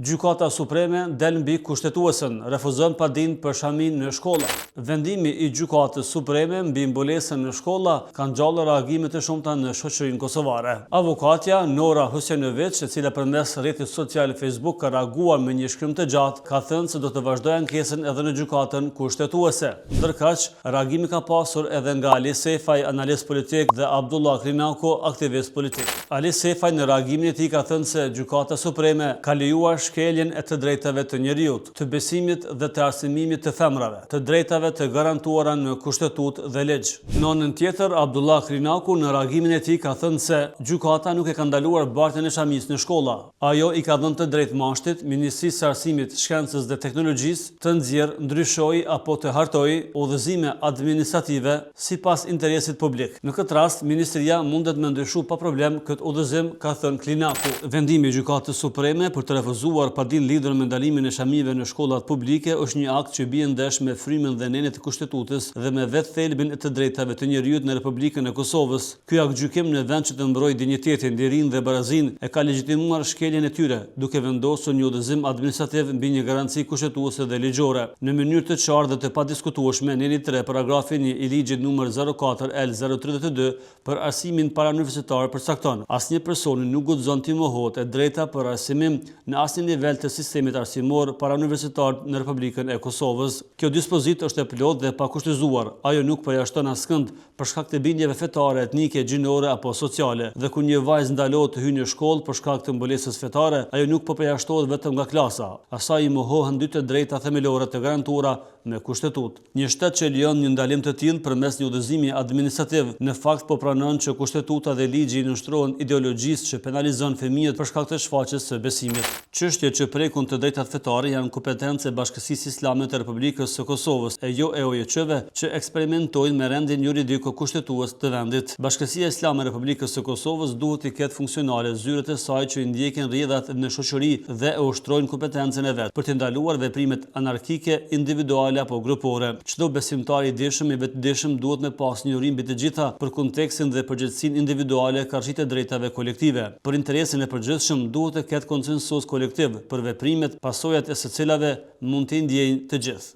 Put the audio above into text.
Gjykata Supreme del mbi kushtetuesën, refuzon padin për shamin në shkolla. Vendimi i Gjykatës Supreme mbi mbulesën në shkolla ka ngjallë reagime të shumta në shoqërinë kosovare. Avokatja Nora Husjanović, e cila përmes rrjetit social Facebook ka reaguar me një shkrim të gjatë, ka thënë se do të vazhdojë ankesën edhe në gjykatën kushtetuese. Ndërkaq, reagimi ka pasur edhe nga Ali Sefaj, analist politik, dhe Abdullah Krinako, aktivist politik. Ali Sefaj në reagimin e tij ka thënë se Gjykata Supreme ka lejuar shkeljen e të drejtave të njerëzit, të besimit dhe të arsimimit të femrave, të drejtave të garantuara në kushtetutë dhe ligj. Në anën tjetër, Abdullah Krinako në reagimin e tij ka thënë se gjykata nuk e ka ndaluar bartjen e shamis në shkolla. Ajo i ka dhënë të drejtë mashtit Ministrisë së Arsimit, Shkencës dhe Teknologjisë të nxjerrë, ndryshojë apo të hartojë udhëzime administrative sipas interesit publik. Në këtë rast, ministria mundet me ndryshu pa problem këtë udhëzim, ka thënë Krinako. Vendimi i Gjykatës Supreme për të refuzuar padin lidhur me ndalimin e shamive në shkollat publike është një akt që bie ndesh me frymën dhe nenet e kushtetutës dhe me vetë thelbin e të drejtave të njerëzit në Republikën e Kosovës. Ky akt gjykim në vend që të mbrojë dinjitetin, lirinë dhe barazinë, e ka legjitimuar shkeljen e tyre, duke vendosur një udhëzim administrativ mbi një garanci kushtetuese dhe ligjore. Në mënyrë të qartë dhe të padiskutueshme, neni 3 paragrafi 1 i ligjit numër 04L032 për arsimin parauniversitar përcakton: asnjë personi nuk guxon të mohohet e drejta për arsimim në asnjë nivel të sistemit arsimor parauniversitar në Republikën e Kosovës. Kjo dispozitë është e plotë dhe pa kushtëzuar. Ajo nuk përjashton askënd për shkak të bindjeve fetare, etnike, gjinore apo sociale. Dhe kur një vajzë ndalohet të hyjë në shkollë për shkak të mbulesës fetare, ajo nuk po përjashtohet vetëm nga klasa. Asaj i mohohen dy të drejta themelore të garantuara me kushtetutë. Një shtet që lejon një ndalim të tillë përmes një udhëzimi administrativ, në fakt po pranon që kushtetuta dhe ligji i nënshtrohen ideologjisë që penalizon fëmijët për shkak të shfaqjes së besimit. Çështjet që prekun të drejtat fetare janë kompetencë e Bashkësisë Islame të Republikës së Kosovës, e jo e OJQ-ve që eksperimentojnë me rendin juridik kushtetues të vendit. Bashkësia Islame e Republikës së Kosovës duhet të ketë funksionale zyrët e saj që i ndjekin rrjedhat në shoqëri dhe e ushtrojnë kompetencën e vet për të ndaluar veprimet anarkike, individuale apo grupore. Çdo besimtar i dishëm i vetëdijshëm duhet me pas një uri mbi të gjitha për kontekstin dhe përgjegjësinë individuale karshit e drejtave kolektive. Për interesin e përgjithshëm duhet të ketë konsensus kolektiv për veprimet, pasojat e së cilave mund të ndjejnë të gjithë.